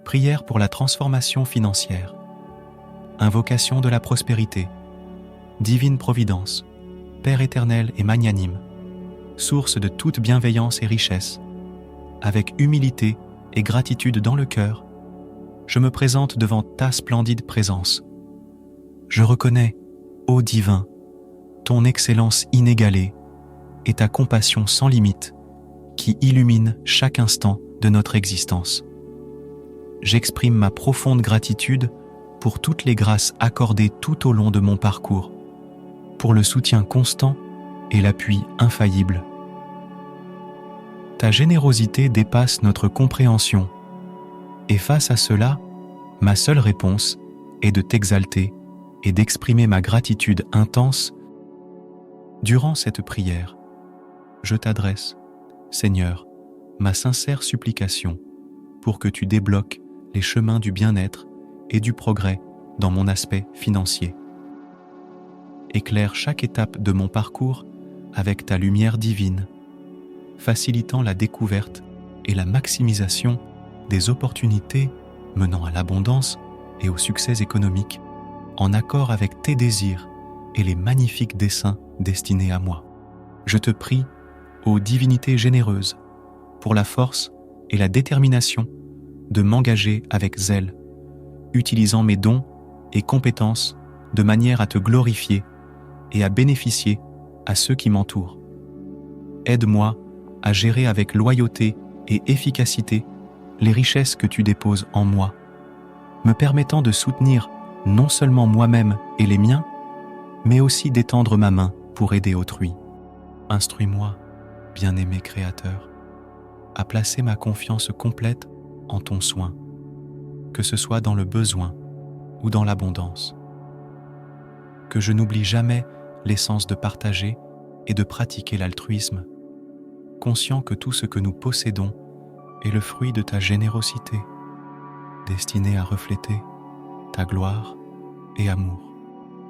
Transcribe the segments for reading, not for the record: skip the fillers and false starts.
Prière pour la transformation financière. Invocation de la prospérité. Divine Providence, Père éternel et magnanime, source de toute bienveillance et richesse, avec humilité et gratitude dans le cœur, je me présente devant ta splendide présence. Je reconnais, ô divin, ton excellence inégalée et ta compassion sans limite qui illumine chaque instant de notre existence. J'exprime ma profonde gratitude pour toutes les grâces accordées tout au long de mon parcours, pour le soutien constant et l'appui infaillible. Ta générosité dépasse notre compréhension, et face à cela, ma seule réponse est de t'exalter et d'exprimer ma gratitude intense. Durant cette prière, je t'adresse, Seigneur, ma sincère supplication pour que tu débloques les chemins du bien-être et du progrès dans mon aspect financier. Éclaire chaque étape de mon parcours avec ta lumière divine, facilitant la découverte et la maximisation des opportunités menant à l'abondance et au succès économique, en accord avec tes désirs et les magnifiques desseins destinés à moi. Je te prie, ô divinité généreuse, pour la force et la détermination de m'engager avec zèle, utilisant mes dons et compétences de manière à te glorifier et à bénéficier à ceux qui m'entourent. Aide-moi à gérer avec loyauté et efficacité les richesses que tu déposes en moi, me permettant de soutenir non seulement moi-même et les miens, mais aussi d'étendre ma main pour aider autrui. Instruis-moi, bien-aimé Créateur, à placer ma confiance complète en ton soin, que ce soit dans le besoin ou dans l'abondance. Que je n'oublie jamais l'essence de partager et de pratiquer l'altruisme, conscient que tout ce que nous possédons est le fruit de ta générosité, destiné à refléter ta gloire et amour.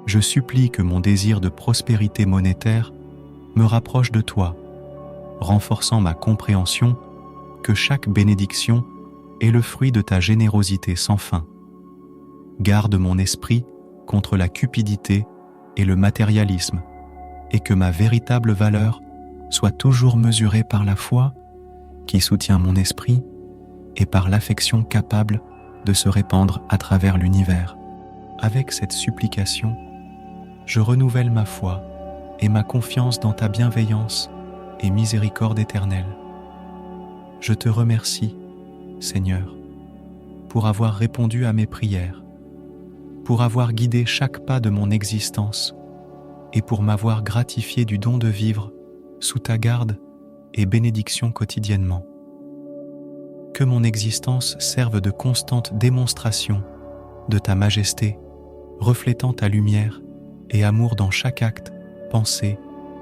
Je supplie que mon désir de prospérité monétaire me rapproche de toi, renforçant ma compréhension que chaque bénédiction est le fruit de ta générosité sans fin. Garde mon esprit contre la cupidité et le matérialisme, et que ma véritable valeur soit toujours mesurée par la foi qui soutient mon esprit et par l'affection capable de se répandre à travers l'univers. Avec cette supplication, je renouvelle ma foi et ma confiance dans ta bienveillance et miséricorde éternelle. Je te remercie, Seigneur, pour avoir répondu à mes prières, pour avoir guidé chaque pas de mon existence et pour m'avoir gratifié du don de vivre sous ta garde et bénédiction quotidiennement. Que mon existence serve de constante démonstration de ta majesté, reflétant ta lumière et amour dans chaque acte, pensée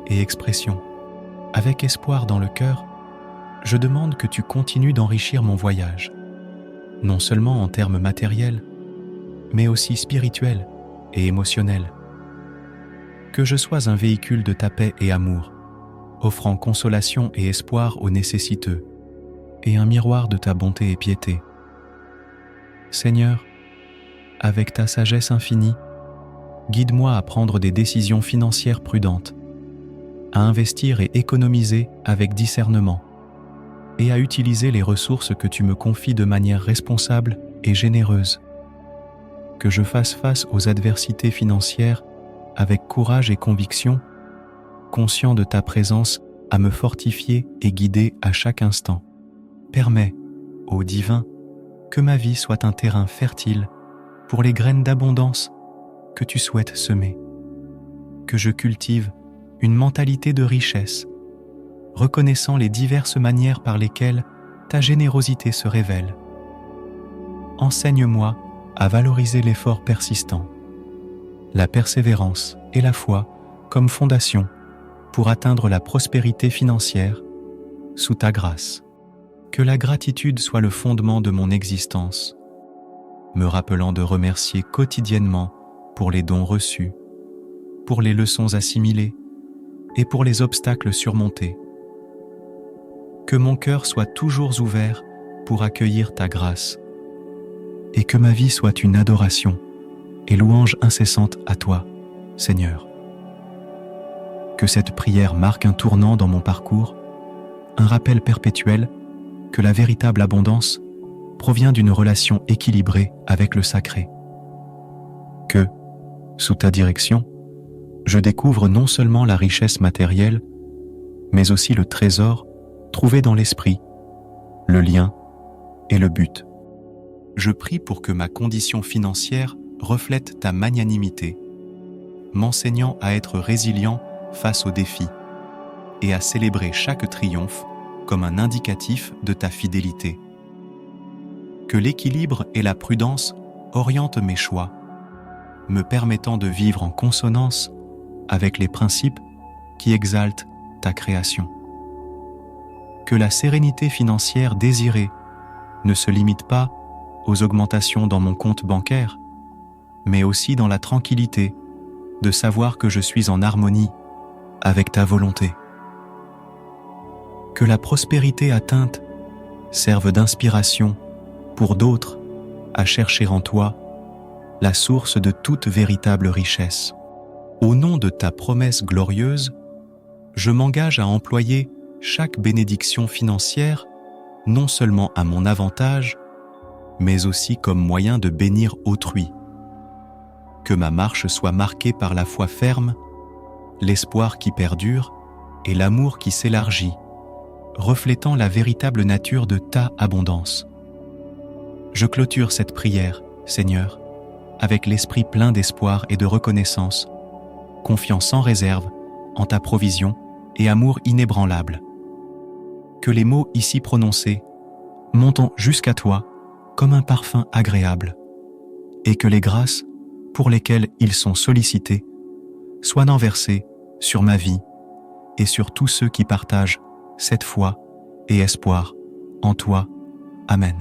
et expression. Avec espoir dans le cœur, je demande que tu continues d'enrichir mon voyage, non seulement en termes matériels, mais aussi spirituels et émotionnels. Que je sois un véhicule de ta paix et amour, offrant consolation et espoir aux nécessiteux, et un miroir de ta bonté et piété. Seigneur, avec ta sagesse infinie, guide-moi à prendre des décisions financières prudentes, à investir et économiser avec discernement, et à utiliser les ressources que tu me confies de manière responsable et généreuse. Que je fasse face aux adversités financières avec courage et conviction, conscient de ta présence à me fortifier et guider à chaque instant. Permets, ô divin, que ma vie soit un terrain fertile pour les graines d'abondance que tu souhaites semer. Que je cultive une mentalité de richesse, reconnaissant les diverses manières par lesquelles ta générosité se révèle. Enseigne-moi à valoriser l'effort persistant, la persévérance et la foi comme fondation pour atteindre la prospérité financière sous ta grâce. Que la gratitude soit le fondement de mon existence, me rappelant de remercier quotidiennement pour les dons reçus, pour les leçons assimilées et pour les obstacles surmontés. Que mon cœur soit toujours ouvert pour accueillir ta grâce, et que ma vie soit une adoration et louange incessante à toi, Seigneur. Que cette prière marque un tournant dans mon parcours, un rappel perpétuel que la véritable abondance provient d'une relation équilibrée avec le sacré. Que, sous ta direction, je découvre non seulement la richesse matérielle, mais aussi le trésor trouvé dans l'esprit, le lien et le but. Je prie pour que ma condition financière reflète ta magnanimité, m'enseignant à être résilient face aux défis et à célébrer chaque triomphe comme un indicatif de ta fidélité. Que l'équilibre et la prudence orientent mes choix, me permettant de vivre en consonance avec les principes qui exaltent ta création. Que la sérénité financière désirée ne se limite pas aux augmentations dans mon compte bancaire, mais aussi dans la tranquillité de savoir que je suis en harmonie avec ta volonté. Que la prospérité atteinte serve d'inspiration pour d'autres à chercher en toi la source de toute véritable richesse. Au nom de ta promesse glorieuse, je m'engage à employer chaque bénédiction financière non seulement à mon avantage, mais aussi comme moyen de bénir autrui. Que ma marche soit marquée par la foi ferme, l'espoir qui perdure et l'amour qui s'élargit, reflétant la véritable nature de ta abondance. Je clôture cette prière, Seigneur, avec l'esprit plein d'espoir et de reconnaissance, confiant sans réserve en ta provision et amour inébranlable. Que les mots ici prononcés montent jusqu'à toi comme un parfum agréable, et que les grâces pour lesquelles ils sont sollicités soient renversées sur ma vie et sur tous ceux qui partagent cette foi et espoir en toi. Amen.